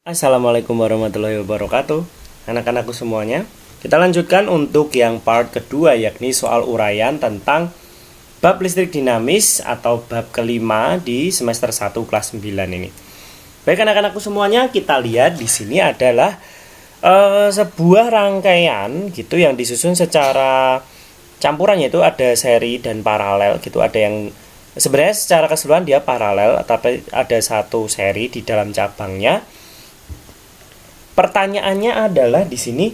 Assalamualaikum warahmatullahi wabarakatuh. Anak-anakku semuanya, kita lanjutkan untuk yang part kedua, yakni soal uraian tentang bab listrik dinamis atau bab kelima di semester 1 kelas 9 ini. Baik anak-anakku semuanya, kita lihat di sini adalah sebuah rangkaian gitu yang disusun secara campuran, yaitu ada seri dan paralel gitu. Ada yang sebenarnya secara keseluruhan dia paralel, tapi ada satu seri di dalam cabangnya. Pertanyaannya adalah di sini,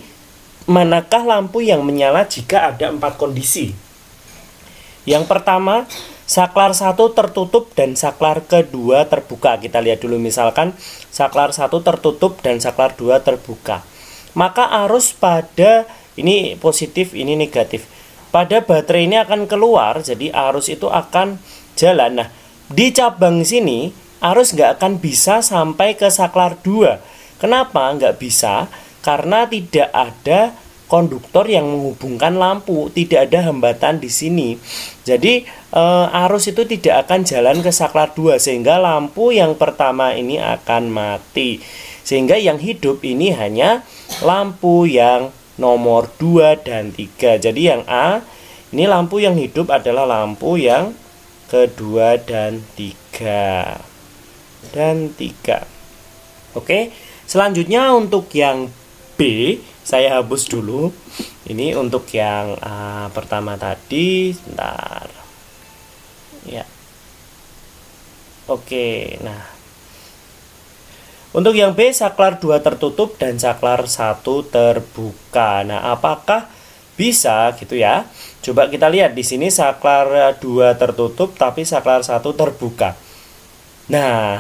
manakah lampu yang menyala jika ada 4 kondisi? Yang pertama, saklar 1 tertutup dan saklar kedua terbuka. Kita lihat dulu, misalkan saklar 1 tertutup dan saklar 2 terbuka. Maka arus pada ini positif, ini negatif. Pada baterai ini akan keluar, jadi arus itu akan jalan. Nah, di cabang sini arus nggak akan bisa sampai ke saklar 2. Kenapa nggak bisa? Karena tidak ada konduktor yang menghubungkan lampu, tidak ada hambatan di sini. Jadi arus itu tidak akan jalan ke saklar 2, sehingga lampu yang pertama ini akan mati. Sehingga yang hidup ini hanya lampu yang nomor 2 dan 3. Jadi yang A, ini lampu yang hidup adalah lampu yang kedua dan 3. Oke. Selanjutnya untuk yang B, saya hapus dulu. Ini untuk yang pertama tadi, sebentar. Ya. Oke, nah. Untuk yang B, saklar 2 tertutup dan saklar 1 terbuka. Nah, apakah bisa gitu ya? Coba kita lihat di sini saklar 2 tertutup tapi saklar 1 terbuka. Nah,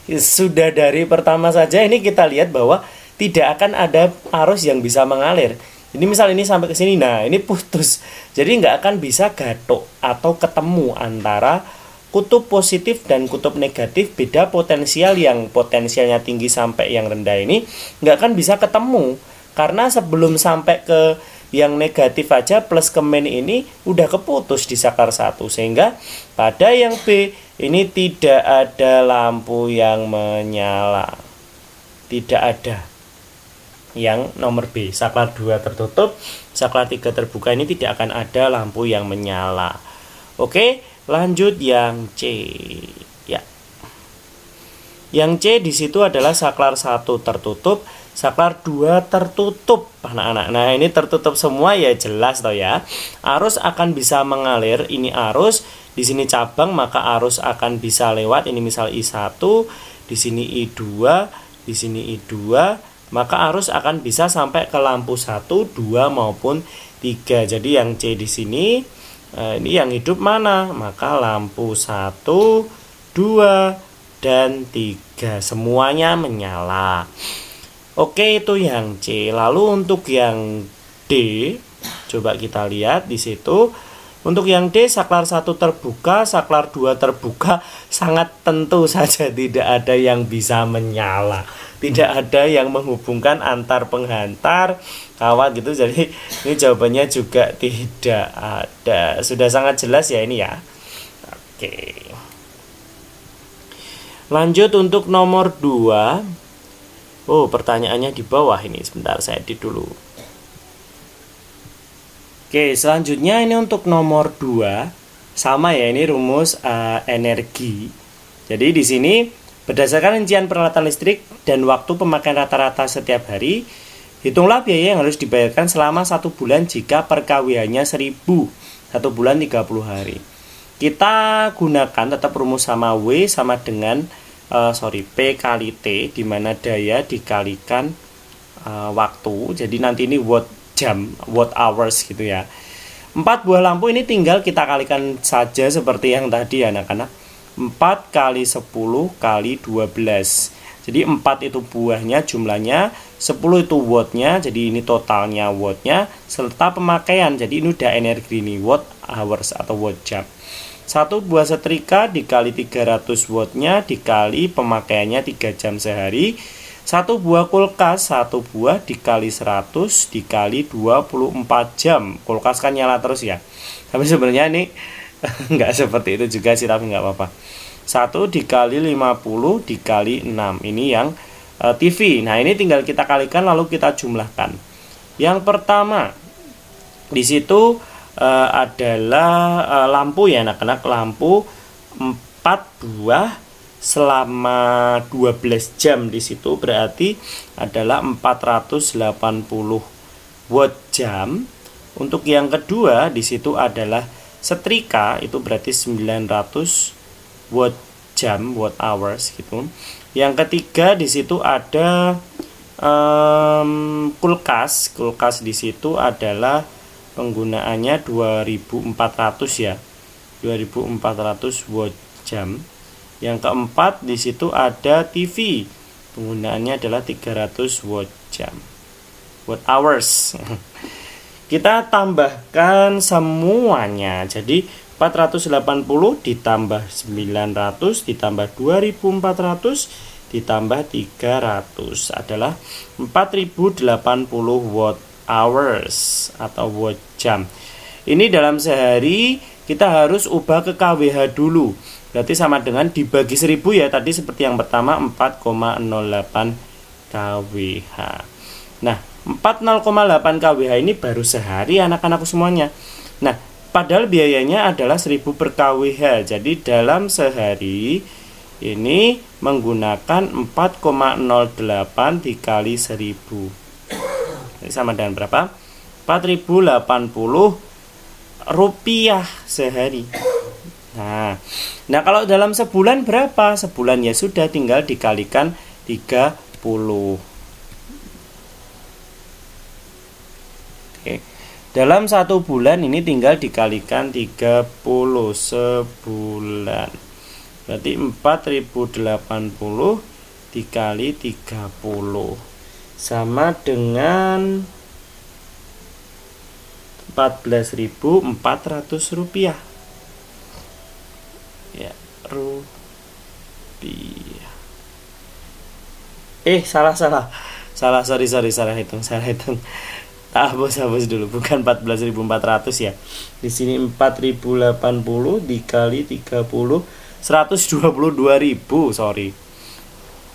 sudah dari pertama saja ini kita lihat bahwa tidak akan ada arus yang bisa mengalir. Ini misal ini sampai ke sini, nah ini putus. Jadi nggak akan bisa gatok atau ketemu antara kutub positif dan kutub negatif. Beda potensial, yang potensialnya tinggi sampai yang rendah ini nggak akan bisa ketemu. Karena sebelum sampai ke yang negatif aja plus ke main ini udah keputus di saklar 1. Sehingga pada yang B ini tidak ada lampu yang menyala. Tidak ada. Yang nomor B, saklar 2 tertutup, saklar 3 terbuka, ini tidak akan ada lampu yang menyala. Oke, lanjut yang C. Ya. Yang C di situ adalah saklar 1 tertutup, saklar 2 tertutup, anak-anak. Nah, ini tertutup semua ya, jelas toh ya. Arus akan bisa mengalir, ini arus, di sini cabang, maka arus akan bisa lewat. Ini misal I1, di sini I2, di sini I2, maka arus akan bisa sampai ke lampu 1, 2 maupun 3. Jadi yang C di sini ini yang hidup mana? Maka lampu 1, 2 dan 3 semuanya menyala. Oke, itu yang C. Lalu untuk yang D, coba kita lihat di situ. Untuk yang D, saklar 1 terbuka, saklar 2 terbuka, sangat tentu saja tidak ada yang bisa menyala. Tidak ada yang menghubungkan antar penghantar, kawat gitu. Jadi ini jawabannya juga tidak ada. Sudah sangat jelas ya ini ya. Oke. Lanjut untuk nomor 2. Oh, pertanyaannya di bawah ini. Sebentar, saya edit dulu. Oke, selanjutnya ini untuk nomor 2. Sama ya, ini rumus energi. Jadi di sini berdasarkan rincian peralatan listrik dan waktu pemakaian rata-rata setiap hari, hitunglah biaya yang harus dibayarkan selama 1 bulan jika per KWH-nya 1000. 1 bulan 30 hari. Kita gunakan tetap rumus sama W sama dengan P kali T, di mana daya dikalikan waktu. Jadi nanti ini watt jam, watt hours gitu ya. 4 buah lampu ini tinggal kita kalikan saja seperti yang tadi anak-anak. 4 kali 10 kali 12. Jadi 4 itu buahnya jumlahnya, 10 itu wattnya, jadi ini totalnya wattnya, serta pemakaian. Jadi ini udah energi ini, watt hours atau watt jam. 1 buah setrika dikali 300 wattnya dikali pemakaiannya 3 jam sehari. 1 buah kulkas, 1 buah dikali 100 dikali 24 jam. Kulkas kan nyala terus ya. Tapi sebenarnya ini nggak seperti itu juga sih, tapi nggak apa-apa. 1 dikali 50 dikali 6. Ini yang TV. Nah, ini tinggal kita kalikan lalu kita jumlahkan. Yang pertama di situ adalah lampu ya anak-anak, lampu 4 buah selama 12 jam di situ berarti adalah 480 watt jam. Untuk yang kedua di situ adalah setrika, itu berarti 900 watt jam, watt hours gitu. Yang ketiga di situ ada kulkas. Kulkas di situ adalah penggunaannya 2400 ya. 2400 watt jam. Yang keempat di situ ada TV. Penggunaannya adalah 300 watt jam. Watt hours. Kita tambahkan semuanya. Jadi 480 ditambah 900 ditambah 2400 ditambah 300 adalah 4080 watt hours atau watt jam. Ini dalam sehari kita harus ubah ke kWh dulu. Berarti sama dengan dibagi 1000 ya. Tadi seperti yang pertama 4,08 kWh. Nah, 4,08 kWh ini baru sehari anak-anakku semuanya. Nah, padahal biayanya adalah 1000 per kWh. Jadi dalam sehari ini menggunakan 4,08 dikali 1000. Ini sama dengan berapa? 4080 rupiah sehari. Nah, kalau dalam sebulan berapa? Sebulan ya sudah tinggal dikalikan 30. Oke. Dalam 1 bulan ini tinggal dikalikan 30 sebulan. Berarti 4080 dikali 30 sama dengan 14.400 rupiah. Ya, rupiah. Salah hitung. Hapus dulu, bukan 14.400 ya. Di sini 4.080 dikali 30 122.000, sorry.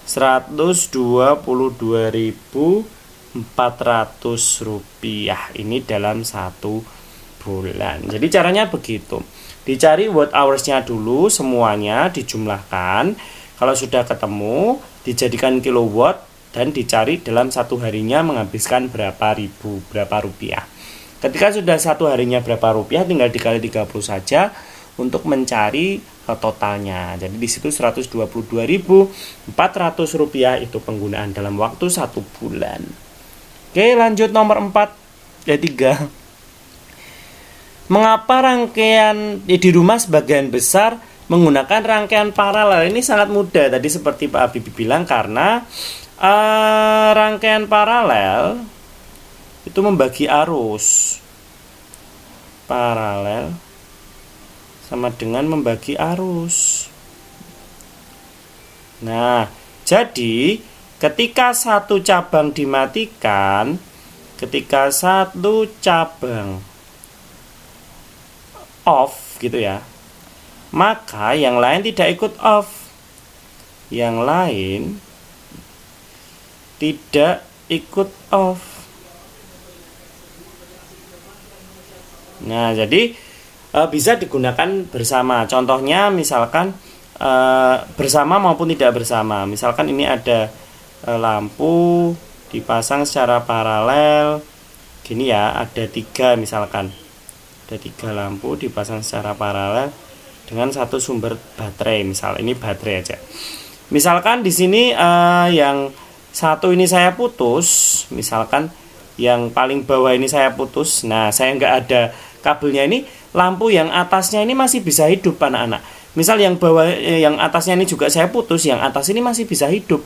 122.400 rupiah ini dalam 1 bulan. Jadi caranya begitu. Dicari watt hoursnya dulu semuanya, dijumlahkan. Kalau sudah ketemu, dijadikan kilowatt dan dicari dalam 1 harinya menghabiskan berapa rupiah. Ketika sudah 1 harinya berapa rupiah, tinggal dikali 30 saja untuk mencari totalnya. Jadi di situ 122.400 rupiah itu penggunaan dalam waktu 1 bulan. Oke, lanjut nomor 3. Mengapa rangkaian di rumah sebagian besar menggunakan rangkaian paralel? Ini sangat mudah. Tadi seperti Pak Habibie bilang, karena rangkaian paralel itu membagi arus. Paralel sama dengan membagi arus. Nah, jadi ketika satu cabang dimatikan, ketika satu cabang off gitu ya, maka yang lain tidak ikut off. Yang lain tidak ikut off. Nah, jadi bisa digunakan bersama. Contohnya misalkan bersama maupun tidak bersama. Misalkan ini ada lampu dipasang secara paralel. Gini ya, ada 3 misalkan. Ada 3 lampu dipasang secara paralel dengan satu sumber baterai. Misal ini baterai aja. Misalkan di sini yang satu ini saya putus, misalkan yang paling bawah ini saya putus. Nah, saya nggak ada kabelnya ini, lampu yang atasnya ini masih bisa hidup anak-anak. Misal yang bawah, yang atasnya ini juga saya putus, yang atas ini masih bisa hidup.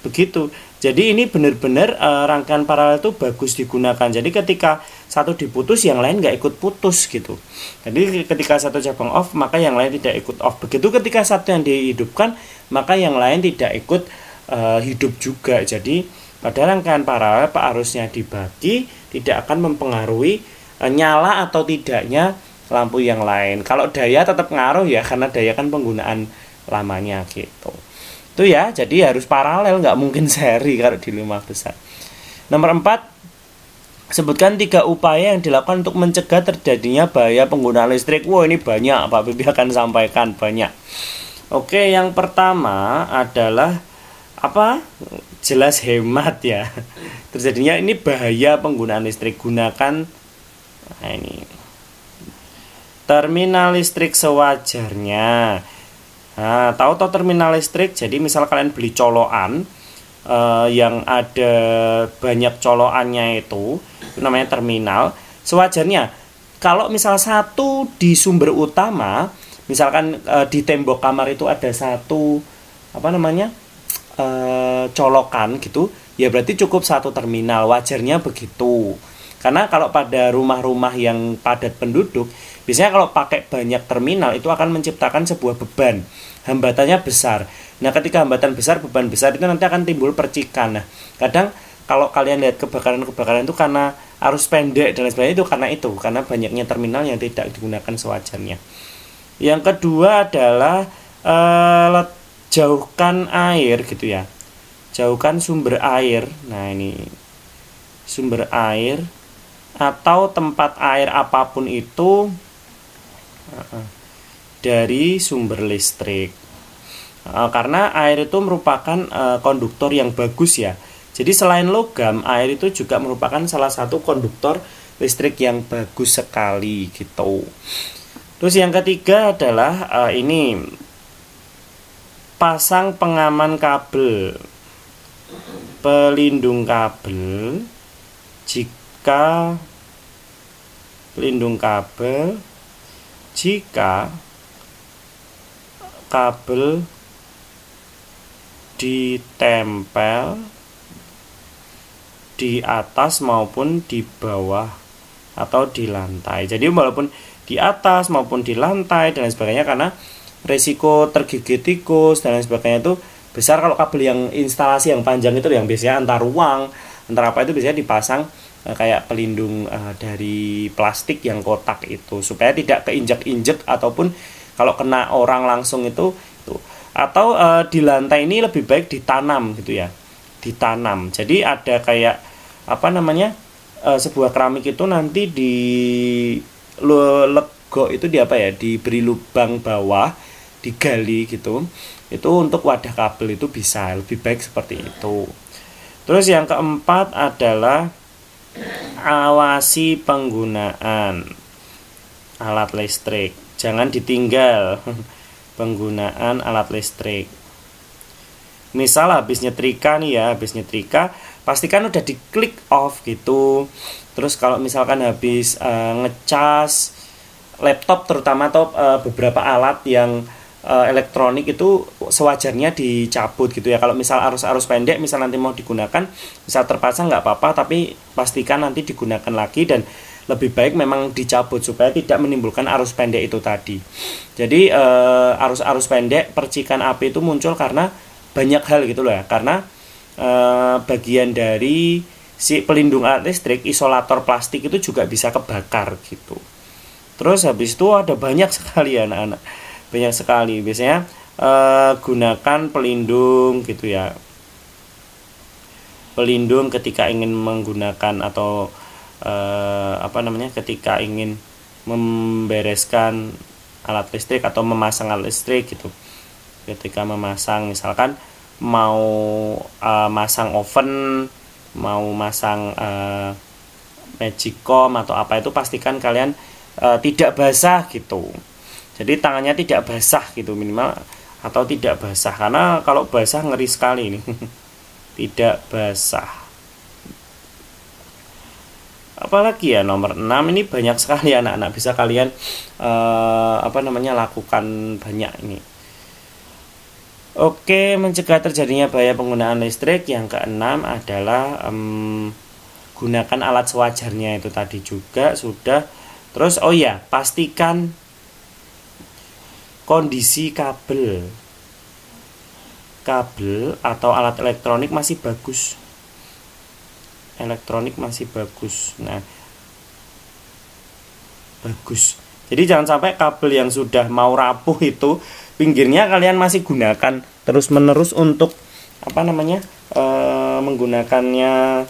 Begitu. Jadi ini benar-benar rangkaian paralel itu bagus digunakan. Jadi ketika satu diputus, yang lain nggak ikut putus gitu. Jadi ketika satu cabang off, maka yang lain tidak ikut off. Begitu ketika satu yang dihidupkan, maka yang lain tidak ikut hidup juga. Jadi pada rangkaian paralel arusnya dibagi, tidak akan mempengaruhi nyala atau tidaknya lampu yang lain. Kalau daya tetap ngaruh ya, karena daya kan penggunaan lamanya gitu. Itu ya, jadi harus paralel, nggak mungkin seri kalau di rumah besar. Nomor 4, sebutkan 3 upaya yang dilakukan untuk mencegah terjadinya bahaya penggunaan listrik. Wah, ini banyak, Pak Bibi akan sampaikan banyak. Oke, yang pertama adalah apa? Jelas hemat ya. Terjadinya ini bahaya penggunaan listrik. Gunakan ini terminal listrik sewajarnya. Nah, tahu terminal listrik? Jadi misal kalian beli colokan yang ada banyak colokannya itu namanya terminal. Sewajarnya, kalau misal satu di sumber utama, misalkan di tembok kamar itu ada satu colokan gitu, ya berarti cukup satu terminal. Wajarnya begitu. Karena kalau pada rumah-rumah yang padat penduduk, biasanya kalau pakai banyak terminal itu akan menciptakan sebuah beban. Hambatannya besar. Nah, ketika hambatan besar, beban besar itu nanti akan timbul percikan. Nah, kadang kalau kalian lihat kebakaran-kebakaran itu karena arus pendek dan lain sebagainya, karena banyaknya terminal yang tidak digunakan sewajarnya. Yang kedua adalah jauhkan air gitu ya. Jauhkan sumber air. Nah, ini sumber air atau tempat air apapun itu dari sumber listrik. Karena air itu merupakan konduktor yang bagus ya. Jadi selain logam, air itu juga merupakan salah satu konduktor listrik yang bagus sekali gitu. Terus yang ketiga adalah ini pasang pengaman kabel, pelindung kabel jika kabel ditempel di atas maupun di bawah atau di lantai. Jadi walaupun di atas maupun di lantai dan lain sebagainya, karena resiko tergigit tikus dan lain sebagainya itu besar kalau kabel yang instalasi yang panjang itu, yang biasanya antar ruang, antar apa itu biasanya dipasang kayak pelindung dari plastik yang kotak itu, supaya tidak keinjek-injek ataupun kalau kena orang langsung itu. Atau di lantai ini lebih baik ditanam gitu ya, ditanam. Jadi ada kayak sebuah keramik itu nanti di lego itu diberi lubang bawah, digali gitu. Itu untuk wadah kabel itu bisa lebih baik seperti itu. Terus yang keempat adalah awasi penggunaan alat listrik. Jangan ditinggal penggunaan alat listrik. Misal habis nyetrika pastikan udah diklik off gitu. Terus kalau misalkan habis ngecas laptop terutama atau beberapa alat yang elektronik itu sewajarnya dicabut gitu ya. Kalau misal arus pendek, misal nanti mau digunakan, misal terpasang nggak apa-apa, tapi pastikan nanti digunakan lagi dan lebih baik memang dicabut supaya tidak menimbulkan arus pendek itu tadi. Jadi arus pendek, percikan api itu muncul karena banyak hal gitu loh ya. Karena bagian dari si pelindung alat listrik, isolator plastik itu juga bisa kebakar gitu. Terus habis itu ada banyak sekali ya anak-anak, banyak sekali. Biasanya gunakan pelindung gitu ya. Pelindung ketika ingin menggunakan atau ketika ingin membereskan alat listrik atau memasang alat listrik gitu. Ketika memasang, misalkan mau masang oven, mau masang magicom atau apa itu, pastikan kalian tidak basah gitu. Jadi tangannya tidak basah gitu minimal, atau tidak basah, karena kalau basah ngeri sekali ini. Tidak basah. Apalagi ya nomor 6 ini banyak sekali anak-anak, bisa kalian lakukan banyak ini. Oke, mencegah terjadinya bahaya penggunaan listrik. Yang keenam adalah gunakan alat sewajarnya, itu tadi juga sudah. Terus pastikan kondisi kabel atau alat elektronik masih bagus. Nah, bagus. Jadi jangan sampai kabel yang sudah mau rapuh itu pinggirnya kalian masih gunakan terus menerus untuk apa namanya menggunakannya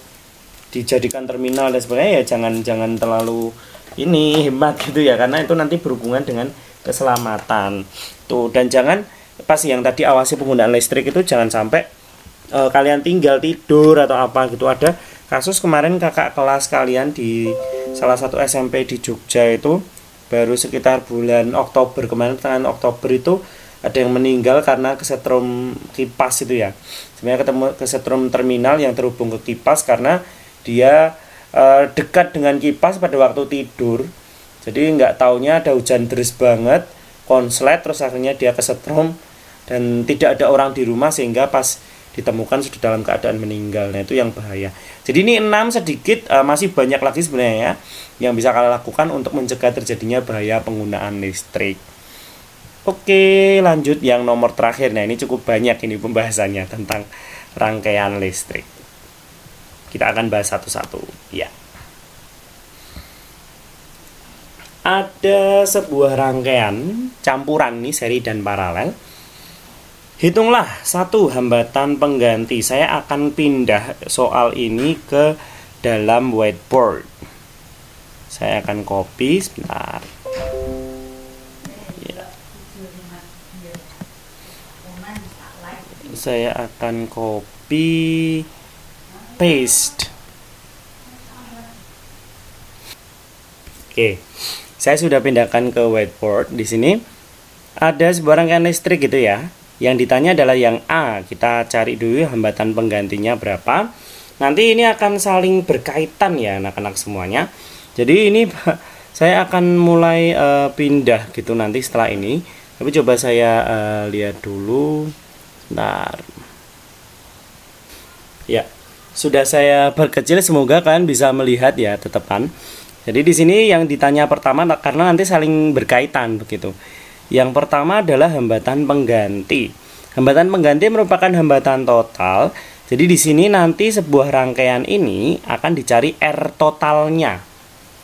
dijadikan terminal dan sebagainya, ya jangan terlalu ini hemat gitu ya, karena itu nanti berhubungan dengan keselamatan tuh. Dan jangan pas yang tadi awasi penggunaan listrik itu jangan sampai kalian tinggal tidur atau apa gitu. Ada kasus kemarin kakak kelas kalian di salah satu SMP di Jogja itu baru sekitar bulan Oktober kemarin, tengah Oktober itu ada yang meninggal karena kesetrum kipas itu ya. Sebenarnya ketemu kesetrum terminal yang terhubung ke kipas karena dia dekat dengan kipas pada waktu tidur. Jadi nggak taunya ada hujan deras banget, konslet, terus akhirnya dia kesetrum dan tidak ada orang di rumah sehingga pas ditemukan sudah dalam keadaan meninggal. Nah itu yang bahaya. Jadi ini 6 sedikit, masih banyak lagi sebenarnya ya yang bisa kalian lakukan untuk mencegah terjadinya bahaya penggunaan listrik. Oke, lanjut yang nomor terakhir. Nah ini cukup banyak ini pembahasannya tentang rangkaian listrik. Kita akan bahas satu-satu ya. Ada sebuah rangkaian campuran nih seri dan paralel. Hitunglah satu hambatan pengganti. Saya akan pindah soal ini ke dalam whiteboard. Saya akan copy sebentar. Ya. Saya akan copy paste. Oke. Saya sudah pindahkan ke whiteboard. Di sini ada sebuah rangkaian listrik gitu ya. Yang ditanya adalah yang A. Kita cari dulu hambatan penggantinya berapa. Nanti ini akan saling berkaitan ya anak-anak semuanya. Jadi ini saya akan mulai pindah gitu nanti setelah ini. Tapi coba saya lihat dulu. Bentar. Ya, sudah saya perkecil, semoga kalian bisa melihat ya tetepan. Jadi di sini yang ditanya pertama karena nanti saling berkaitan begitu. Yang pertama adalah hambatan pengganti. Hambatan pengganti merupakan hambatan total. Jadi di sini nanti sebuah rangkaian ini akan dicari R totalnya.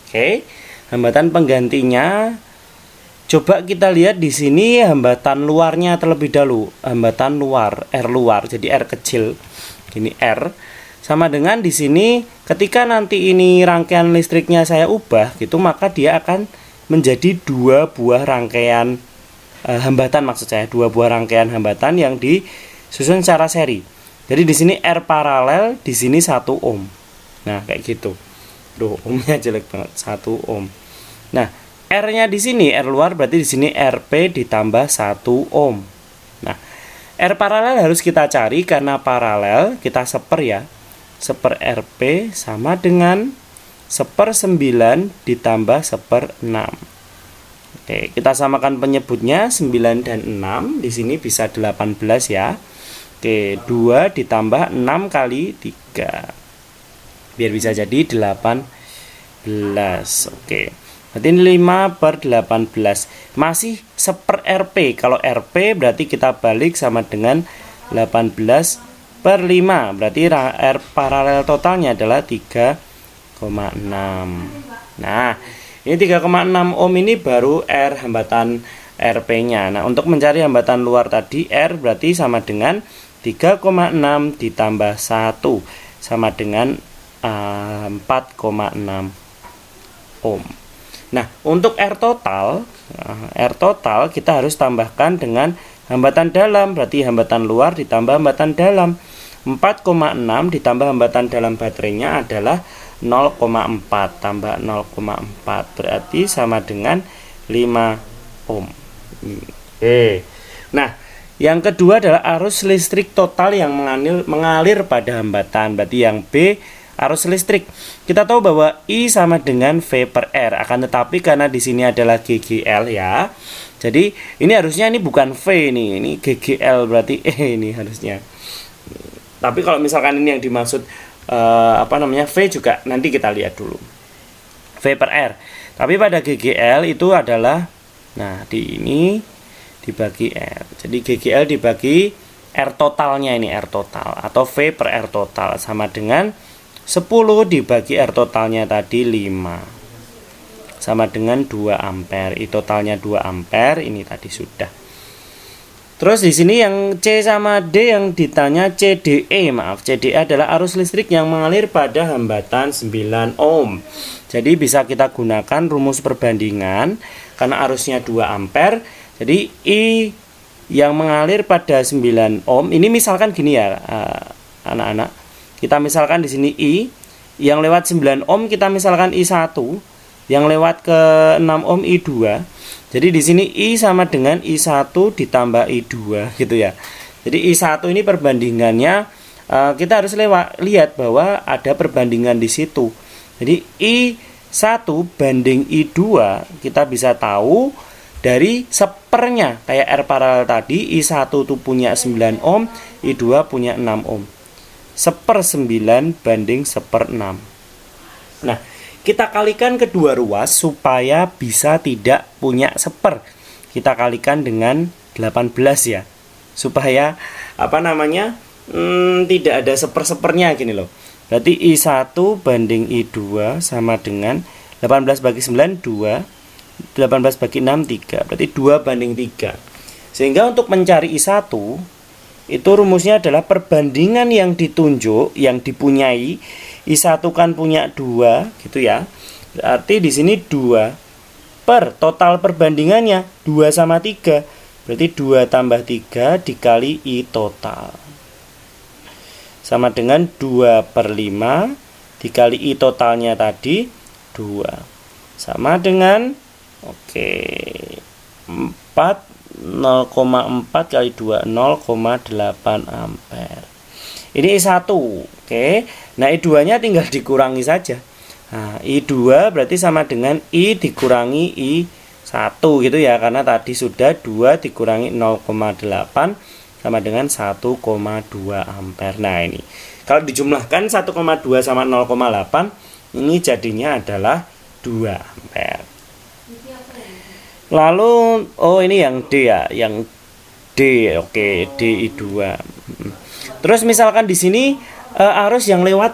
Oke. Hambatan penggantinya coba kita lihat di sini hambatan luarnya terlebih dahulu. Hambatan luar, R luar, jadi R kecil. Ini R sama dengan di sini ketika nanti ini rangkaian listriknya saya ubah gitu, maka dia akan menjadi dua buah rangkaian hambatan, maksud saya dua buah rangkaian hambatan yang disusun secara seri. Jadi di sini R paralel, di sini 1 ohm. Nah, kayak gitu. Duh, ohmnya jelek banget, 1 ohm. Nah, R-nya di sini R luar berarti di sini RP ditambah 1 ohm. Nah, R paralel harus kita cari karena paralel kita seper ya. Seper RP sama dengan seper 9 ditambah seper 6. Oke, kita samakan penyebutnya 9 dan 6. Di sini bisa 18 ya. Oke, 2 ditambah 6 kali 3. Biar bisa jadi 18. Oke. Berarti 5 per 18. Masih seper RP. Kalau RP berarti kita balik sama dengan 18 per 5. Berarti R paralel totalnya adalah 3,6. Nah, ini 3,6 ohm ini baru R hambatan RP-nya. Nah, untuk mencari hambatan luar tadi R berarti sama dengan 3,6 ditambah 1 sama dengan 4,6 ohm. Nah, untuk R total kita harus tambahkan dengan hambatan dalam, berarti hambatan luar ditambah hambatan dalam. 4,6 ditambah hambatan dalam baterainya adalah 0,4 tambah 0,4 berarti sama dengan 5 ohm. Oke. Nah, yang kedua adalah arus listrik total yang mengalir pada hambatan. Berarti yang B arus listrik. Kita tahu bahwa I sama dengan V per R. Akan tetapi karena di sini adalah GGL ya. Jadi ini harusnya ini bukan V ini GGL berarti ini harusnya. Tapi kalau misalkan ini yang dimaksud V juga nanti kita lihat dulu. V per R. Tapi pada GGL itu adalah di ini dibagi R. Jadi GGL dibagi R totalnya ini R total atau V per R total sama dengan 10 dibagi R totalnya tadi 5 sama dengan 2 ampere. I totalnya 2 ampere ini tadi sudah. Terus di sini yang C sama D yang ditanya CDE, maaf, CDE adalah arus listrik yang mengalir pada hambatan 9 ohm. Jadi bisa kita gunakan rumus perbandingan karena arusnya 2 ampere. Jadi I yang mengalir pada 9 ohm, ini misalkan gini ya, anak-anak. Kita misalkan di sini I yang lewat 9 ohm kita misalkan I1, yang lewat ke 6 ohm I2. Jadi di sini I sama dengan I1 ditambah I2 gitu ya. Jadi I1 ini perbandingannya kita harus lihat bahwa ada perbandingan di situ. Jadi I1 banding I2 kita bisa tahu dari sepernya kayak R paralel tadi. I1 itu punya 9 ohm, I2 punya 6 ohm. 1/9 banding 1/6. Nah, kita kalikan kedua ruas supaya bisa tidak punya seper. Kita kalikan dengan 18 ya. Supaya tidak ada seper-sepernya gini loh. Berarti I1 banding I2 sama dengan 18 bagi 9 2, 18 bagi 6 3. Berarti 2 banding 3. Sehingga untuk mencari I1 itu rumusnya adalah perbandingan yang ditunjuk, yang dipunyai. I1 kan punya 2 gitu ya. Berarti di sini 2 per total perbandingannya 2 sama 3. Berarti 2 tambah 3 dikali I total. Sama dengan 2/5 dikali I totalnya tadi 2. Sama dengan 4, 0,4 kali 2 0,8 ampere. Ini I1. Oke. Nah, I2 nya tinggal dikurangi saja. Nah, I2 berarti sama dengan I dikurangi I1 gitu ya, karena tadi sudah 2 dikurangi 0,8 sama dengan 1,2 ampere. Nah, ini kalau dijumlahkan 1,2 sama 0,8 ini jadinya adalah 2 ampere. Lalu ini yang D ya, yang D. Oke, DI2. Terus misalkan di sini arus yang lewat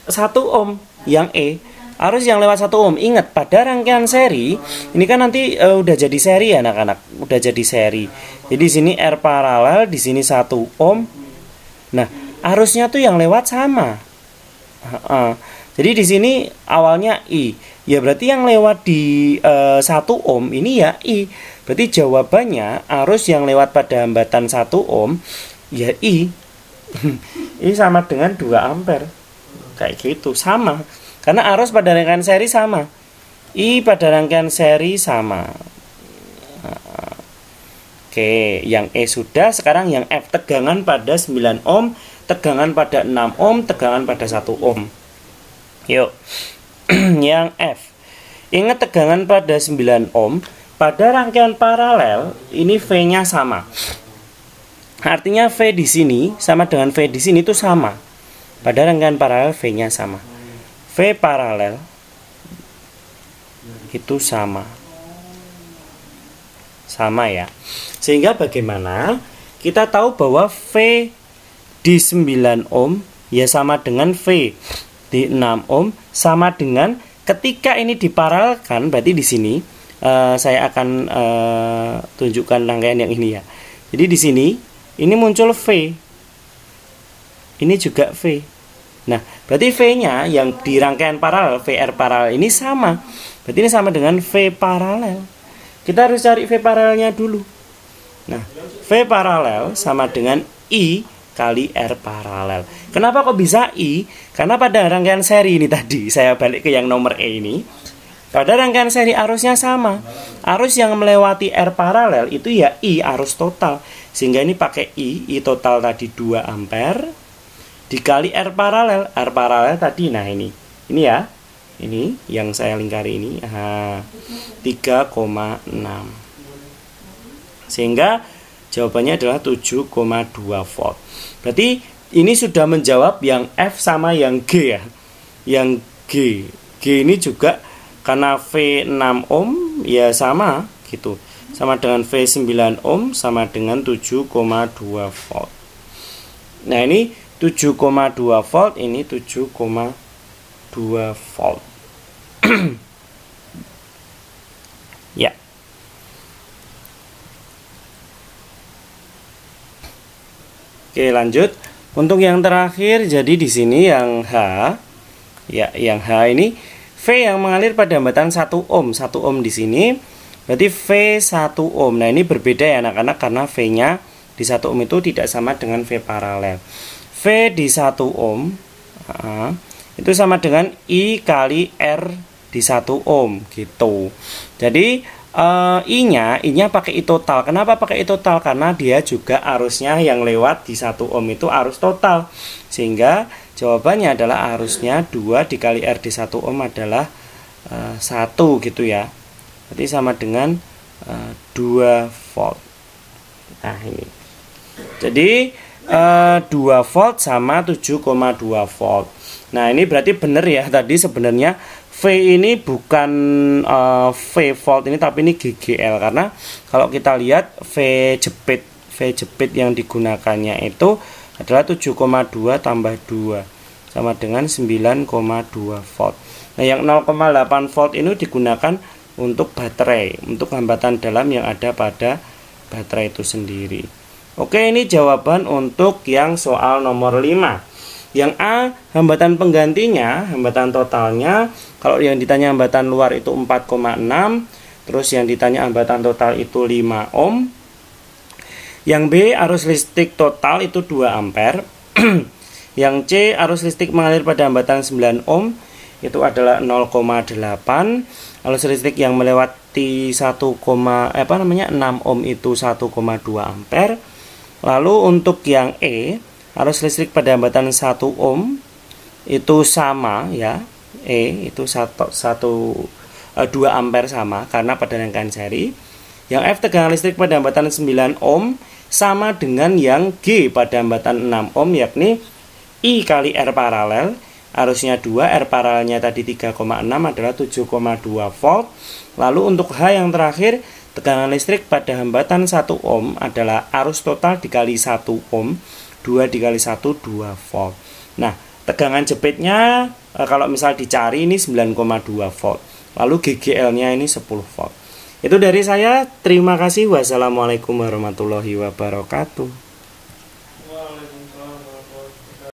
1 ohm, yang E. Arus yang lewat 1 ohm. Ingat, pada rangkaian seri ini kan nanti udah jadi seri ya anak-anak, udah jadi seri. Jadi di sini R paralel, di sini 1 ohm. Nah, arusnya tuh yang lewat sama. Jadi di sini awalnya I. Ya berarti yang lewat di 1 ohm ini ya I. Berarti jawabannya arus yang lewat pada hambatan 1 ohm ya I. Ini sama dengan 2 ampere. Kayak gitu, sama. Karena arus pada rangkaian seri sama. I pada rangkaian seri sama. Oke, yang E sudah. Sekarang yang F, tegangan pada 9 ohm, tegangan pada 6 ohm, tegangan pada 1 ohm. Yuk. Yang F. Ingat tegangan pada 9 ohm, pada rangkaian paralel ini V-nya sama. Artinya V di sini sama dengan V di sini itu sama. Pada rangkaian paralel V-nya sama. V paralel itu sama. Sama ya. Sehingga bagaimana? Kita tahu bahwa V di 9 ohm ya sama dengan V di 6 ohm sama dengan ketika ini diparalelkan, berarti di sini saya akan tunjukkan rangkaian yang ini ya. Jadi di sini ini muncul V. Ini juga V. Nah, berarti V-nya yang di rangkaian paralel, VR paralel ini sama. Berarti ini sama dengan V paralel. Kita harus cari V paralelnya dulu. Nah, V paralel sama dengan I kali R paralel. Kenapa kok bisa I? Karena pada rangkaian seri ini tadi, saya balik ke yang nomor E ini. Pada rangkaian seri arusnya sama. Arus yang melewati R paralel itu ya I, arus total. Sehingga ini pakai I total tadi 2 ampere dikali R paralel. R paralel tadi, nah ini ya. Ini yang saya lingkari ini 3,6. Sehingga jawabannya adalah 7,2 volt. Berarti ini sudah menjawab yang F sama yang G ya. Yang G ini juga karena V 6 ohm ya sama gitu. Sama dengan V 9 ohm sama dengan 7,2 volt. Nah, ini 7,2 volt, ini 7,2 volt. Ya. Oke, lanjut. Untuk yang terakhir, jadi di sini yang H, ya, yang H ini V yang mengalir pada hambatan 1 ohm. 1 ohm di sini, berarti V 1 ohm. Nah, ini berbeda ya anak-anak, karena V-nya di 1 ohm itu tidak sama dengan V paralel. V di 1 ohm, itu sama dengan I kali R di 1 ohm, gitu. Jadi, I-nya pakai I total. Kenapa pakai I total? Karena dia juga arusnya yang lewat di 1 ohm itu arus total. Sehingga jawabannya adalah arusnya 2 dikali R di 1 ohm adalah 1 gitu ya. Berarti sama dengan 2 volt. Nah, ini. Jadi 2 volt sama 7,2 volt. Nah, ini berarti benar ya. Tadi sebenarnya V ini bukan V volt ini, tapi ini GGL, karena kalau kita lihat V jepit yang digunakannya itu adalah 7,2 tambah 2 sama dengan 9,2 volt. Nah, yang 0,8 volt ini digunakan untuk baterai, untuk hambatan dalam yang ada pada baterai itu sendiri. Oke, ini jawaban untuk yang soal nomor 5. Yang A, hambatan penggantinya, hambatan totalnya, kalau yang ditanya hambatan luar itu 4,6, terus yang ditanya hambatan total itu 5 ohm. Yang B, arus listrik total itu 2 ampere. Yang C, arus listrik mengalir pada hambatan 9 ohm, itu adalah 0,8. Arus listrik yang melewati 6 ohm itu 1,2 ampere. Lalu untuk yang E, arus listrik pada hambatan 1 ohm itu sama ya, E itu 2 ampere sama karena pada rangkaian seri. Yang F, tegangan listrik pada hambatan 9 ohm sama dengan yang G pada hambatan 6 ohm, yakni I kali R paralel. Arusnya 2, R paralelnya tadi 3,6 adalah 7,2 volt. Lalu untuk H yang terakhir, tegangan listrik pada hambatan 1 ohm adalah arus total dikali 1 ohm. 2 dikali 1, 2 volt. Nah, tegangan jepitnya kalau misal dicari ini 9,2 volt. Lalu GGL-nya ini 10 volt. Itu dari saya. Terima kasih. Wassalamualaikum warahmatullahi wabarakatuh.